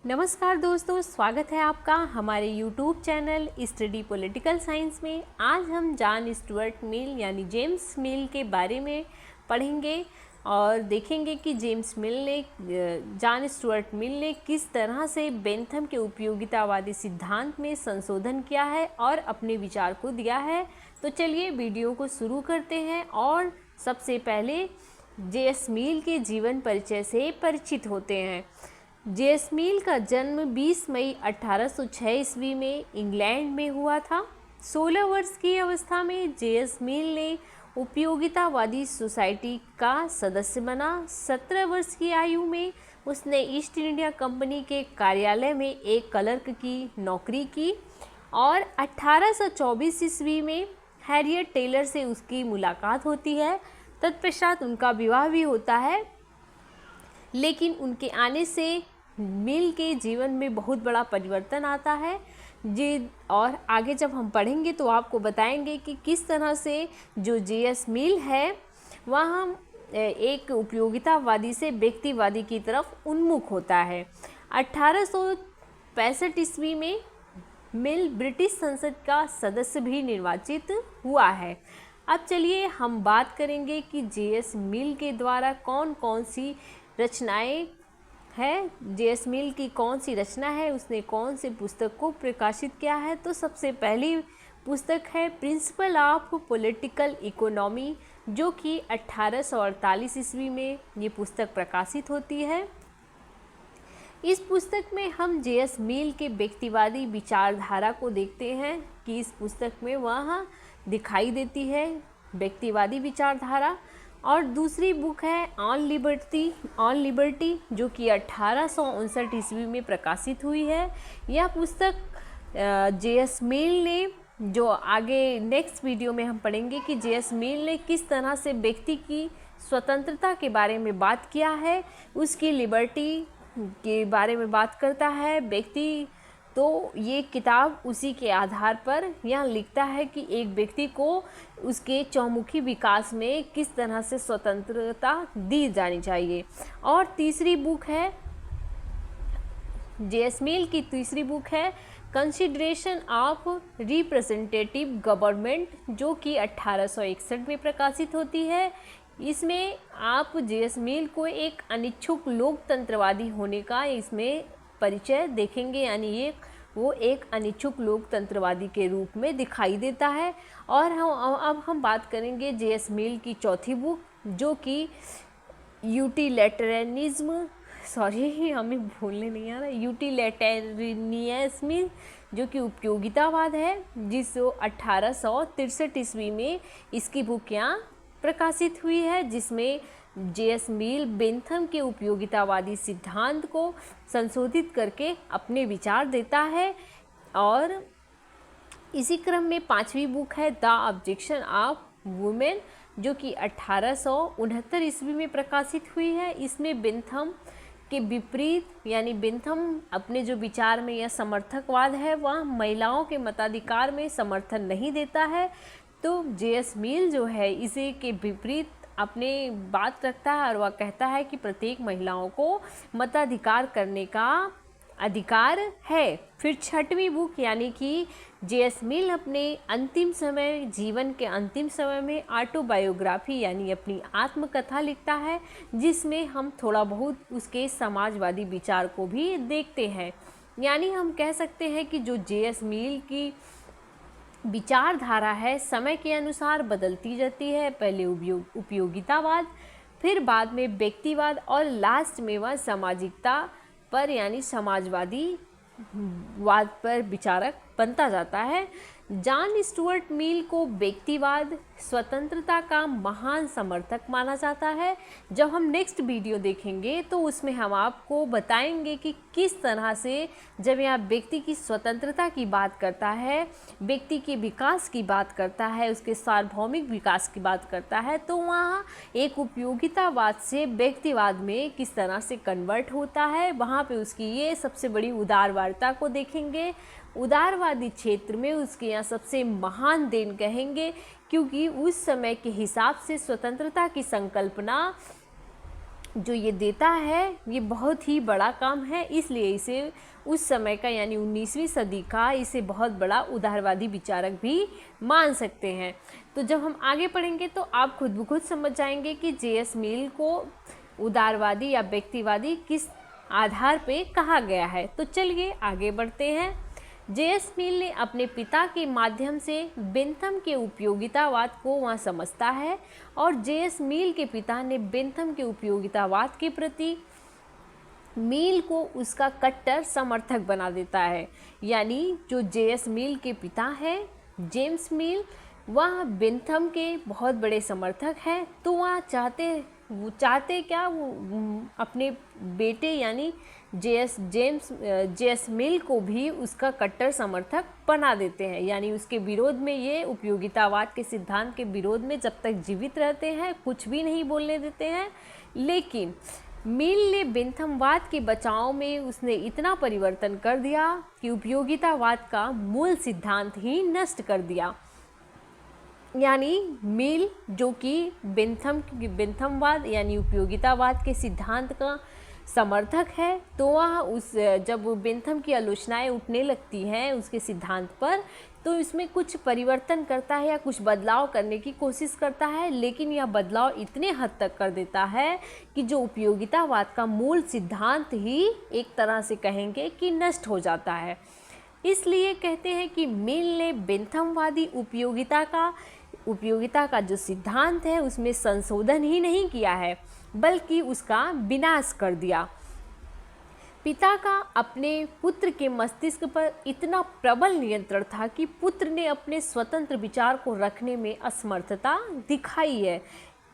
नमस्कार दोस्तों, स्वागत है आपका हमारे YouTube channel study political science में। आज हम जॉन स्टुअर्ट मिल यानी जेम्स मिल के बारे में पढ़ेंगे और देखेंगे कि जॉन स्टुअर्ट मिल ने किस तरह से बेंथम के उपयोगितावादी सिद्धांत में संशोधन किया है और अपने विचार को दिया है। तो चलिए वीडियो को शुरू करते हैं और सबसे पहले जे.एस. मिल के जीवन परिचय से परिचित होते हैं। जे.एस. मिल का जन्म 20 मई 1806 ईस्वी में इंग्लैंड में हुआ था। 16 वर्ष की अवस्था में जे.एस. मिल ने उपयोगितावादी सोसाइटी का सदस्य बना। 17 वर्ष की आयु में उसने ईस्ट इंडिया कंपनी के कार्यालय में एक क्लर्क की नौकरी की और 1824 ईस्वी में हैरियट टेलर से उसकी मुलाकात होती है। तत्पश्चात उनका विवाह भी होता है, लेकिन उनके आने से मिल के जीवन में बहुत बड़ा परिवर्तन आता है और आगे जब हम पढ़ेंगे तो आपको बताएंगे कि किस तरह से जो जे.एस. मिल है वह एक उपयोगितावादी से व्यक्तिवादी की तरफ उन्मुख होता है। 1865 ईस्वी में मिल ब्रिटिश संसद का सदस्य भी निर्वाचित हुआ है। अब चलिए हम बात करेंगे कि जे.एस. मिल के द्वारा कौन कौन सी रचनाएं हैं, जे.एस. मिल की कौन सी रचना है, उसने कौन से पुस्तक को प्रकाशित किया है। तो सबसे पहली पुस्तक है प्रिंसिपल ऑफ पॉलिटिकल इकोनॉमी, जो कि 1848 ईस्वी में ये पुस्तक प्रकाशित होती है। इस पुस्तक में हम जे.एस. मिल के व्यक्तिवादी विचारधारा को देखते हैं कि इस पुस्तक में वह दिखाई देती है व्यक्तिवादी विचारधारा। और दूसरी बुक है ऑन लिबर्टी, जो कि 1859 ईस्वी में प्रकाशित हुई है। यह पुस्तक जे.एस. मिल ने, जो आगे नेक्स्ट वीडियो में हम पढ़ेंगे कि जे.एस. मिल ने किस तरह से व्यक्ति की स्वतंत्रता के बारे में बात किया है, उसकी लिबर्टी के बारे में बात करता है व्यक्ति। तो ये किताब उसी के आधार पर यह लिखता है कि एक व्यक्ति को उसके चौमुखी विकास में किस तरह से स्वतंत्रता दी जानी चाहिए। और तीसरी बुक है जे.एस. मिल की तीसरी बुक है कंसिडरेशन ऑफ रिप्रेजेंटेटिव गवर्नमेंट, जो कि 1861 में प्रकाशित होती है। इसमें आप जे.एस. मिल को एक अनिच्छुक लोकतंत्रवादी होने का इसमें परिचय देखेंगे, यानी वो एक अनिच्छुक लोकतंत्रवादी के रूप में दिखाई देता है। और अब हम बात करेंगे जे.एस. मिल की चौथी बुक, जो कि यूटिलिटेरियनिज्म, जो कि उपयोगितावाद है, जिसको 1863 ईस्वी में इसकी बुक यहाँ प्रकाशित हुई है, जिसमें जे.एस. मिल बेंथम के उपयोगितावादी सिद्धांत को संशोधित करके अपने विचार देता है। और इसी क्रम में पांचवी बुक है द ऑब्जेक्शन ऑफ वुमेन, जो कि 1869 ईस्वी में प्रकाशित हुई है। इसमें बेंथम के विपरीत, यानी बेंथम अपने जो विचार में यह समर्थकवाद है वह महिलाओं के मताधिकार में समर्थन नहीं देता है। तो जे.एस. मिल जो है इसे के विपरीत अपने बात रखता है और वह कहता है कि प्रत्येक महिलाओं को मताधिकार करने का अधिकार है। फिर छठवीं बुक, यानी कि जे.एस. मिल अपने जीवन के अंतिम समय में ऑटोबायोग्राफी यानी अपनी आत्मकथा लिखता है, जिसमें हम थोड़ा बहुत उसके समाजवादी विचार को भी देखते हैं। यानी हम कह सकते हैं कि जो जे.एस. मिल की विचारधारा है समय के अनुसार बदलती जाती है। पहले उपयोगितावाद, फिर बाद में व्यक्तिवाद और लास्ट में वह सामाजिकता पर यानी समाजवादी वाद पर विचारक बनता जाता है। जॉन स्टुअर्ट मिल को व्यक्तिवाद स्वतंत्रता का महान समर्थक माना जाता है। जब हम नेक्स्ट वीडियो देखेंगे तो उसमें हम आपको बताएंगे कि किस तरह से जब यह व्यक्ति की स्वतंत्रता की बात करता है, व्यक्ति के विकास की बात करता है, उसके सार्वभौमिक विकास की बात करता है, तो वहाँ एक उपयोगितावाद से व्यक्तिवाद में किस तरह से कन्वर्ट होता है, वहाँ पे उसकी ये सबसे बड़ी उदारवादिता को देखेंगे। उदारवादी क्षेत्र में उसके यहाँ सबसे महान देन कहेंगे, क्योंकि उस समय के हिसाब से स्वतंत्रता की संकल्पना जो ये देता है ये बहुत ही बड़ा काम है, इसलिए इसे उस समय का यानी 19वीं सदी का इसे बहुत बड़ा उदारवादी विचारक भी मान सकते हैं। तो जब हम आगे पढ़ेंगे तो आप खुद ब खुद समझ जाएंगे कि जे.एस. मिल को उदारवादी या व्यक्तिवादी किस आधार पे कहा गया है। तो चलिए आगे बढ़ते हैं। जे.एस. मिल ने अपने पिता के माध्यम से बेंथम के उपयोगितावाद को वह समझता है और जे.एस. मिल के पिता ने बेंथम के उपयोगितावाद के प्रति मिल को उसका कट्टर समर्थक बना देता है। यानी जो जे.एस. मिल के पिता हैं जेम्स मिल, वह बेंथम के बहुत बड़े समर्थक हैं। तो वह चाहते क्या, वो अपने बेटे यानी जे.एस. मिल को भी उसका कट्टर समर्थक बना देते हैं। यानी उसके विरोध में, ये उपयोगितावाद के सिद्धांत के विरोध में जब तक जीवित रहते हैं कुछ भी नहीं बोलने देते हैं। लेकिन मिल ने बेंथमवाद के बचाव में उसने इतना परिवर्तन कर दिया कि उपयोगितावाद का मूल सिद्धांत ही नष्ट कर दिया। यानी मिल जो कि बेंथमवाद यानी उपयोगितावाद के सिद्धांत का समर्थक है, तो वह जब बेंथम की आलोचनाएं उठने लगती हैं उसके सिद्धांत पर, तो इसमें कुछ परिवर्तन करता है या कुछ बदलाव करने की कोशिश करता है। लेकिन यह बदलाव इतने हद तक कर देता है कि जो उपयोगितावाद का मूल सिद्धांत ही एक तरह से कहेंगे कि नष्ट हो जाता है। इसलिए कहते हैं कि मिल ने बेंथमवादी उपयोगिता का जो सिद्धांत है उसमें संशोधन ही नहीं किया है बल्कि उसका विनाश कर दिया। पिता का अपने पुत्र के मस्तिष्क पर इतना प्रबल नियंत्रण था कि पुत्र ने अपने स्वतंत्र विचार को रखने में असमर्थता दिखाई है।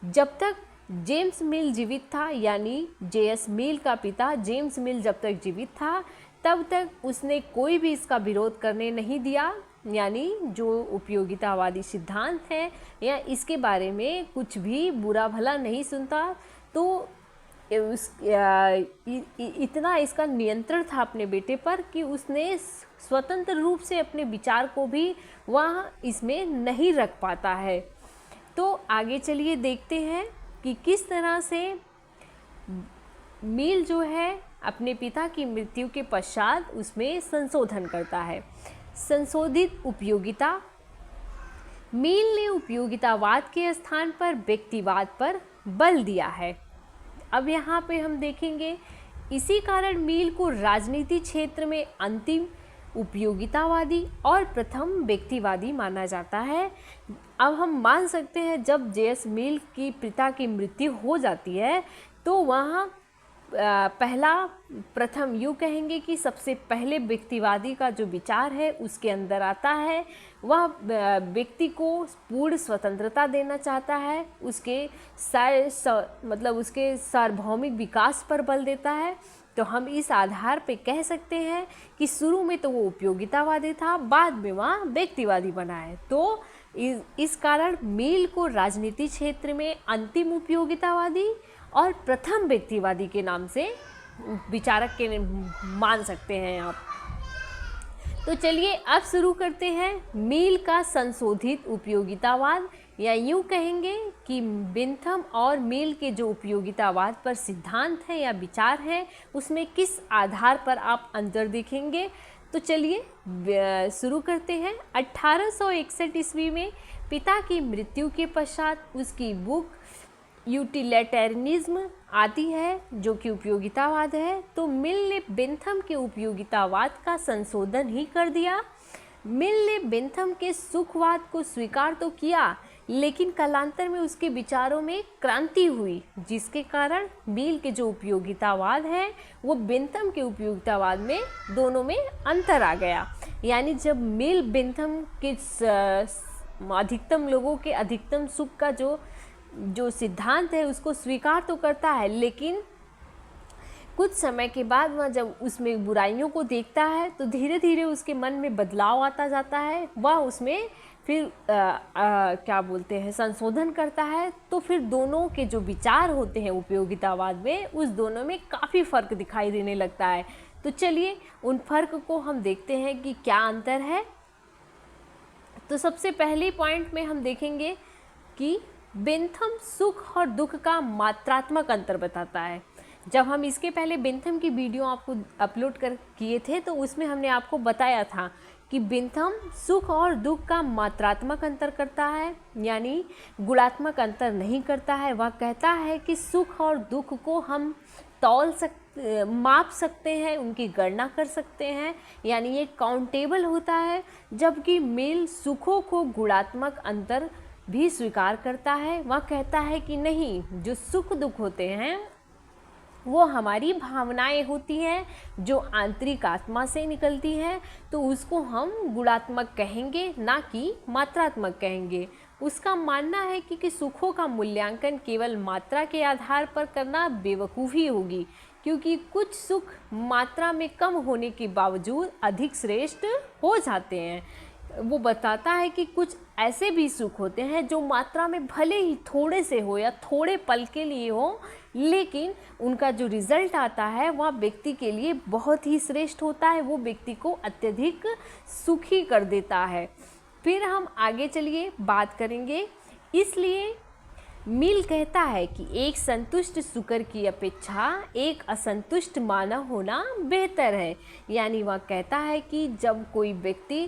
जब तक जेम्स मिल जीवित था, यानी जे.एस. मिल का पिता जेम्स मिल जब तक जीवित था तब तक उसने कोई भी इसका विरोध करने नहीं दिया। यानी जो उपयोगितावादी सिद्धांत है या इसके बारे में कुछ भी बुरा भला नहीं सुनता। तो इतना इसका नियंत्रण था अपने बेटे पर कि उसने स्वतंत्र रूप से अपने विचार को भी वह इसमें नहीं रख पाता है। तो आगे चलिए देखते हैं कि किस तरह से मिल जो है अपने पिता की मृत्यु के पश्चात उसमें संशोधन करता है। संशोधित उपयोगिता। मिल ने उपयोगितावाद के स्थान पर व्यक्तिवाद पर बल दिया है। अब यहाँ पे हम देखेंगे इसी कारण मिल को राजनीति क्षेत्र में अंतिम उपयोगितावादी और प्रथम व्यक्तिवादी माना जाता है। अब हम मान सकते हैं जब जे.एस. मिल की पिता की मृत्यु हो जाती है तो वहाँ प्रथम यूँ कहेंगे कि सबसे पहले व्यक्तिवादी का जो विचार है उसके अंदर आता है। वह व्यक्ति को पूर्ण स्वतंत्रता देना चाहता है, उसके उसके सार्वभौमिक विकास पर बल देता है। तो हम इस आधार पे कह सकते हैं कि शुरू में तो वो उपयोगितावादी था, बाद में वह व्यक्तिवादी बना है। तो इस कारण मिल को राजनीति क्षेत्र में अंतिम उपयोगितावादी और प्रथम व्यक्तिवादी के नाम से विचारक के मान सकते हैं आप। तो चलिए अब शुरू करते हैं मिल का संशोधित उपयोगितावाद, या यूँ कहेंगे कि बेंथम और मिल के जो उपयोगितावाद पर सिद्धांत है या विचार है उसमें किस आधार पर आप अंतर देखेंगे। तो चलिए शुरू करते हैं। 1861 ईस्वी में पिता की मृत्यु के पश्चात उसकी बुक यूटिलिटेरियनिज्म आती है जो कि उपयोगितावाद है। तो मिल ने बेंथम के उपयोगितावाद का संशोधन ही कर दिया। मिल ने बेंथम के सुखवाद को स्वीकार तो किया, लेकिन कालांतर में उसके विचारों में क्रांति हुई, जिसके कारण मिल के जो उपयोगितावाद है वो बेंथम के उपयोगितावाद में दोनों में अंतर आ गया। यानी जब मिल बेंथम के अधिकतम लोगों के अधिकतम सुख का जो सिद्धांत है उसको स्वीकार तो करता है, लेकिन कुछ समय के बाद वह जब उसमें बुराइयों को देखता है तो धीरे धीरे उसके मन में बदलाव आता जाता है। वह उसमें फिर संशोधन करता है। तो फिर दोनों के जो विचार होते हैं उपयोगितावाद में, उस दोनों में काफ़ी फ़र्क दिखाई देने लगता है। तो चलिए उन फ़र्क को हम देखते हैं कि क्या अंतर है। तो सबसे पहले पॉइंट में हम देखेंगे कि बेंथम सुख और दुख का मात्रात्मक अंतर बताता है। जब हम इसके पहले बेंथम की वीडियो आपको अपलोड कर किए थे तो उसमें हमने आपको बताया था कि बेंथम सुख और दुख का मात्रात्मक अंतर करता है, यानी गुणात्मक अंतर नहीं करता है। वह कहता है कि सुख और दुख को हम माप सकते हैं, उनकी गणना कर सकते हैं, यानी ये काउंटेबल होता है। जबकि मिल सुखों को गुणात्मक अंतर भी स्वीकार करता है। वह कहता है कि नहीं, जो सुख दुख होते हैं वो हमारी भावनाएं होती हैं जो आंतरिक आत्मा से निकलती हैं, तो उसको हम गुणात्मक कहेंगे, ना कि मात्रात्मक कहेंगे। उसका मानना है कि सुखों का मूल्यांकन केवल मात्रा के आधार पर करना बेवकूफ़ी होगी, क्योंकि कुछ सुख मात्रा में कम होने के बावजूद अधिक श्रेष्ठ हो जाते हैं। वो बताता है कि कुछ ऐसे भी सुख होते हैं जो मात्रा में भले ही थोड़े से हो या थोड़े पल के लिए हो, लेकिन उनका जो रिज़ल्ट आता है वह व्यक्ति के लिए बहुत ही श्रेष्ठ होता है, वो व्यक्ति को अत्यधिक सुखी कर देता है। फिर हम आगे चलिए बात करेंगे। इसलिए मिल कहता है कि एक संतुष्ट शुकर की अपेक्षा एक असंतुष्ट मानव होना बेहतर है। यानी वह कहता है कि जब कोई व्यक्ति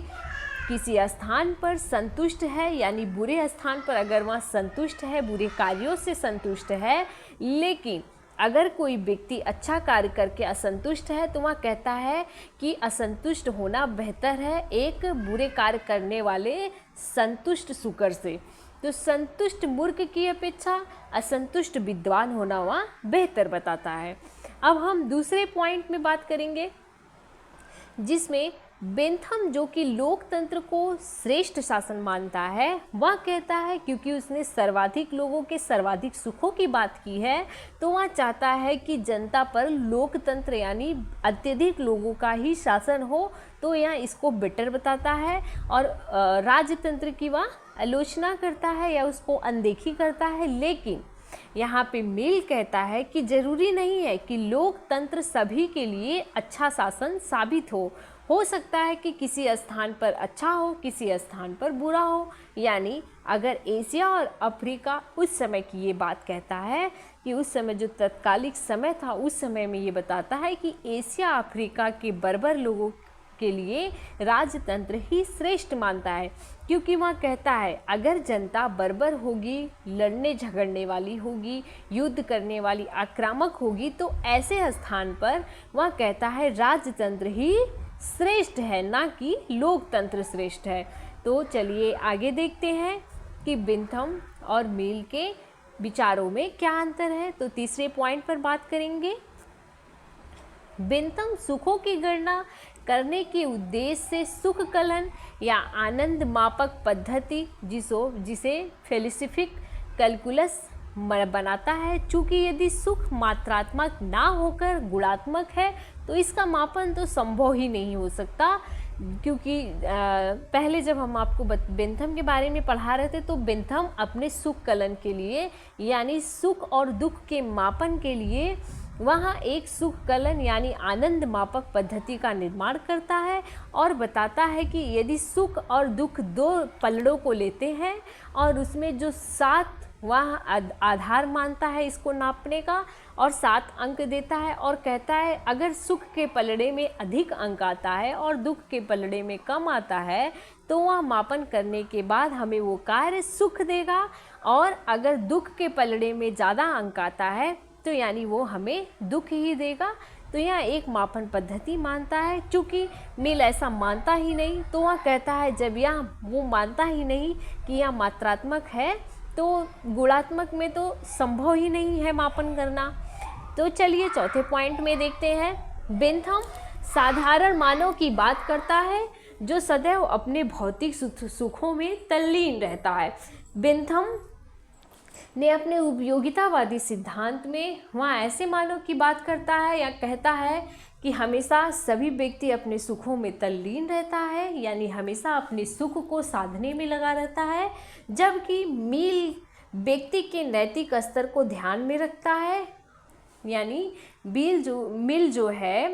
किसी स्थान पर संतुष्ट है, यानी बुरे स्थान पर अगर वह संतुष्ट है, बुरे कार्यों से संतुष्ट है, लेकिन अगर कोई व्यक्ति अच्छा कार्य करके असंतुष्ट है तो वह कहता है कि असंतुष्ट होना बेहतर है एक बुरे कार्य करने वाले संतुष्ट शुकर से। तो संतुष्ट मूर्ख की अपेक्षा असंतुष्ट विद्वान होना वह बेहतर बताता है। अब हम दूसरे पॉइंट में बात करेंगे, जिसमें बेंथम, जो कि लोकतंत्र को श्रेष्ठ शासन मानता है, वह कहता है क्योंकि उसने सर्वाधिक लोगों के सर्वाधिक सुखों की बात की है, तो वह चाहता है कि जनता पर लोकतंत्र यानी अत्यधिक लोगों का ही शासन हो, तो यह इसको बेटर बताता है। और राजतंत्र की वह आलोचना करता है या उसको अनदेखी करता है। लेकिन यहाँ पे मिल कहता है कि जरूरी नहीं है कि लोकतंत्र सभी के लिए अच्छा शासन साबित हो सकता है कि किसी स्थान पर अच्छा हो, किसी स्थान पर बुरा हो। यानी अगर एशिया और अफ्रीका, उस समय की ये बात कहता है कि उस समय जो तत्कालिक समय था, उस समय में ये बताता है कि एशिया अफ्रीका के बर्बर लोगों के लिए राजतंत्र ही श्रेष्ठ मानता है, क्योंकि वह कहता है अगर जनता बर्बर होगी, लड़ने झगड़ने वाली होगी, युद्ध करने वाली, आक्रामक होगी, तो ऐसे स्थान पर वह कहता है राजतंत्र ही श्रेष्ठ है, ना कि लोकतंत्र श्रेष्ठ है। तो चलिए आगे देखते हैं कि बेंथम और मिल के विचारों में क्या अंतर है। तो तीसरे पॉइंट पर बात करेंगे। बेंथम सुखों की गणना करने के उद्देश्य से सुख कलन या आनंद मापक पद्धति जिसे फिलोसॉफिक कैलकुलस बनाता है। चूँकि यदि सुख मात्रात्मक ना होकर गुणात्मक है तो इसका मापन तो संभव ही नहीं हो सकता, क्योंकि पहले जब हम आपको बेंथम के बारे में पढ़ा रहे थे तो बेंथम अपने सुख कलन के लिए यानी सुख और दुख के मापन के लिए वहाँ एक सुख कलन यानी आनंद मापक पद्धति का निर्माण करता है और बताता है कि यदि सुख और दुख दो पलड़ों को लेते हैं और उसमें जो 7 वह आधार मानता है इसको नापने का और 7 अंक देता है और कहता है अगर सुख के पलड़े में अधिक अंक आता है और दुख के पलड़े में कम आता है तो वह मापन करने के बाद हमें वो कार्य सुख देगा, और अगर दुख के पलड़े में ज़्यादा अंक आता है तो यानी वो हमें दुख ही देगा। तो यह एक मापन पद्धति मानता है। चूँकि मिल ऐसा मानता ही नहीं तो वह कहता है जब यह वो मानता ही नहीं कि यह मात्रात्मक है तो गुणात्मक में तो संभव ही नहीं है मापन करना। तो चलिए चौथे पॉइंट में देखते हैं। बेंथम साधारण मानव की बात करता है जो सदैव अपने भौतिक सुखों में तल्लीन रहता है। बेंथम ने अपने उपयोगितावादी सिद्धांत में वहाँ ऐसे मानव की बात करता है या कहता है कि हमेशा सभी व्यक्ति अपने सुखों में तल्लीन रहता है, यानी हमेशा अपने सुख को साधने में लगा रहता है, जबकि मिल व्यक्ति के नैतिक स्तर को ध्यान में रखता है। यानी मिल जो है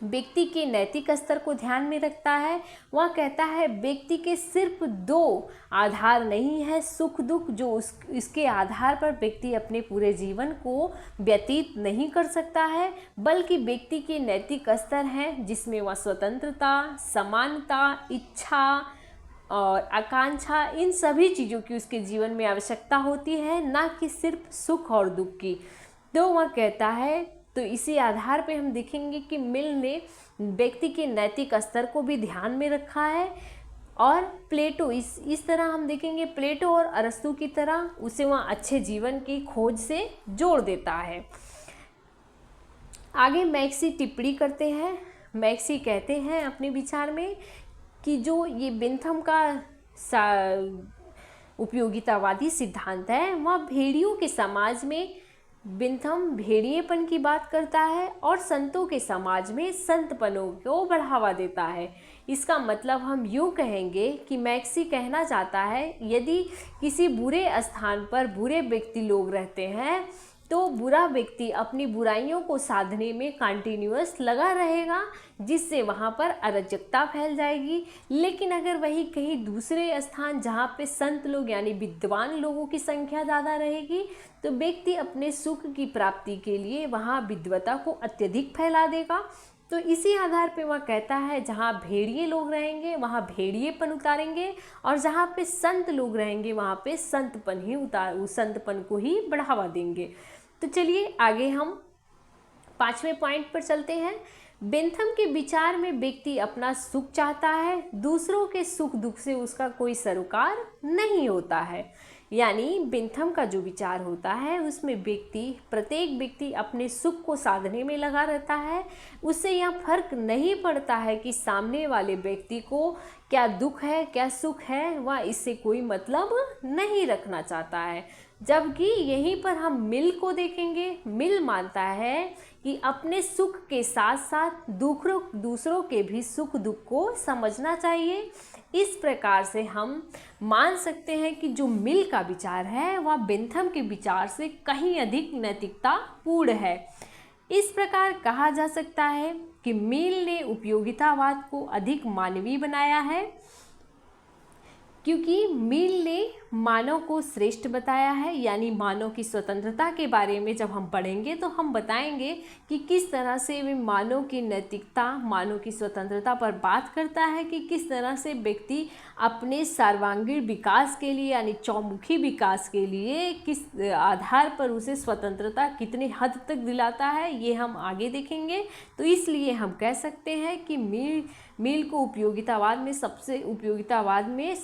व्यक्ति के नैतिक स्तर को ध्यान में रखता है। वह कहता है व्यक्ति के सिर्फ दो आधार नहीं है, सुख दुख, जो इसके आधार पर व्यक्ति अपने पूरे जीवन को व्यतीत नहीं कर सकता है, बल्कि व्यक्ति के नैतिक स्तर हैं जिसमें वह स्वतंत्रता, समानता, इच्छा और आकांक्षा, इन सभी चीज़ों की उसके जीवन में आवश्यकता होती है, ना कि सिर्फ सुख और दुख की। तो वह कहता है, तो इसी आधार पे हम देखेंगे कि मिल ने व्यक्ति के नैतिक स्तर को भी ध्यान में रखा है। और प्लेटो इस तरह हम देखेंगे, प्लेटो और अरस्तु की तरह उसे वह अच्छे जीवन की खोज से जोड़ देता है। आगे मैक्सी टिप्पणी करते हैं। मैक्सी कहते हैं अपने विचार में कि जो ये बेंथम का उपयोगितावादी सिद्धांत है, वह भेड़ियों के समाज में बेंथम भेड़िएपन की बात करता है और संतों के समाज में संतपनों को बढ़ावा देता है। इसका मतलब हम यूँ कहेंगे कि मैक्सी कहना चाहता है, यदि किसी बुरे स्थान पर बुरे व्यक्ति लोग रहते हैं तो बुरा व्यक्ति अपनी बुराइयों को साधने में कंटिन्यूअस लगा रहेगा, जिससे वहाँ पर अराजकता फैल जाएगी। लेकिन अगर वही कहीं दूसरे स्थान जहाँ पे संत लोग यानी विद्वान लोगों की संख्या ज़्यादा रहेगी, तो व्यक्ति अपने सुख की प्राप्ति के लिए वहाँ विद्वता को अत्यधिक फैला देगा। तो इसी आधार पे वह कहता है, जहाँ भेड़िए लोग रहेंगे वहाँ भेड़िएपन उतारेंगे, और जहाँ पे संत लोग रहेंगे वहाँ पे संतपन को ही बढ़ावा देंगे। तो चलिए आगे हम 5वें पॉइंट पर चलते हैं। बेंथम के विचार में व्यक्ति अपना सुख चाहता है, दूसरों के सुख दुख से उसका कोई सरोकार नहीं होता है। यानी बेंथम का जो विचार होता है उसमें प्रत्येक व्यक्ति अपने सुख को साधने में लगा रहता है। उससे यह फर्क नहीं पड़ता है कि सामने वाले व्यक्ति को क्या दुख है क्या सुख है, वह इससे कोई मतलब नहीं रखना चाहता है। जबकि यहीं पर हम मिल को देखेंगे। मिल मानता है कि अपने सुख के साथ साथ दूसरों के भी सुख दुख को समझना चाहिए। इस प्रकार से हम मान सकते हैं कि जो मिल का विचार है वह बेंथम के विचार से कहीं अधिक नैतिकता पूर्ण है। इस प्रकार कहा जा सकता है कि मिल ने उपयोगितावाद को अधिक मानवीय बनाया है, क्योंकि मिल ने मानव को श्रेष्ठ बताया है। यानी मानव की स्वतंत्रता के बारे में जब हम पढ़ेंगे तो हम बताएंगे कि किस तरह से वे मानव की नैतिकता, मानव की स्वतंत्रता पर बात करता है, कि किस तरह से व्यक्ति अपने सर्वांगीण विकास के लिए यानी चौमुखी विकास के लिए किस आधार पर उसे स्वतंत्रता कितनी हद तक दिलाता है, ये हम आगे देखेंगे। तो इसलिए हम कह सकते हैं कि मिल को उपयोगितावाद में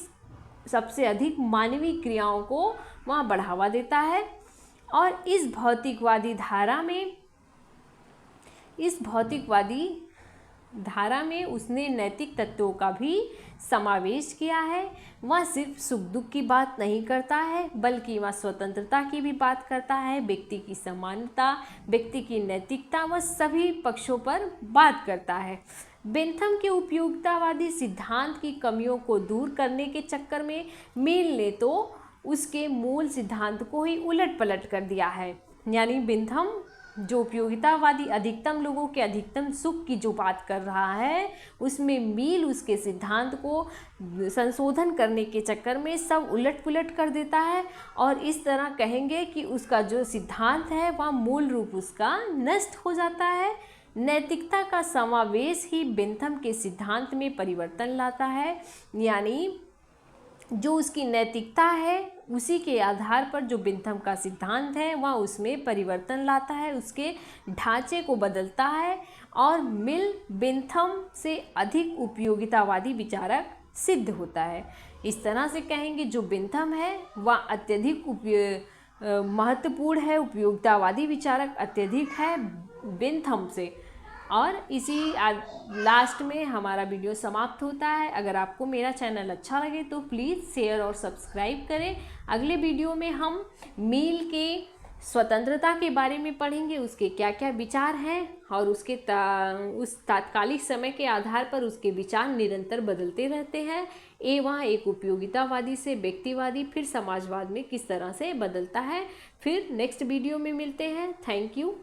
सबसे अधिक मानवीय क्रियाओं को वहाँ बढ़ावा देता है। और इस भौतिकवादी धारा में उसने नैतिक तत्वों का भी समावेश किया है। वह सिर्फ सुख दुख की बात नहीं करता है, बल्कि वह स्वतंत्रता की भी बात करता है, व्यक्ति की समानता, व्यक्ति की नैतिकता, वह सभी पक्षों पर बात करता है। बेंथम के उपयोगितावादी सिद्धांत की कमियों को दूर करने के चक्कर में मिल ने तो उसके मूल सिद्धांत को ही उलट पलट कर दिया है। यानी बेंथम जो उपयोगितावादी अधिकतम लोगों के अधिकतम सुख की जो बात कर रहा है, उसमें मिल उसके सिद्धांत को संशोधन करने के चक्कर में सब उलट पुलट कर देता है। और इस तरह कहेंगे कि उसका जो सिद्धांत है वह मूल रूप उसका नष्ट हो जाता है। नैतिकता का समावेश ही बेंथम के सिद्धांत में परिवर्तन लाता है। यानी जो उसकी नैतिकता है उसी के आधार पर जो बेंथम का सिद्धांत है वह उसमें परिवर्तन लाता है, उसके ढांचे को बदलता है, और मिल बेंथम से अधिक उपयोगितावादी विचारक सिद्ध होता है। इस तरह से कहेंगे जो बेंथम है वह अत्यधिक महत्वपूर्ण है, उपयोगितावादी विचारक अत्यधिक है बेंथम से। और इसी लास्ट में हमारा वीडियो समाप्त होता है। अगर आपको मेरा चैनल अच्छा लगे तो प्लीज़ शेयर और सब्सक्राइब करें। अगले वीडियो में हम मिल के स्वतंत्रता के बारे में पढ़ेंगे, उसके क्या क्या विचार हैं, और उसके उस तात्कालिक समय के आधार पर उसके विचार निरंतर बदलते रहते हैं। वहाँ एक उपयोगितावादी से व्यक्तिवादी फिर समाजवाद में किस तरह से बदलता है। फिर नेक्स्ट वीडियो में मिलते हैं। Thank you.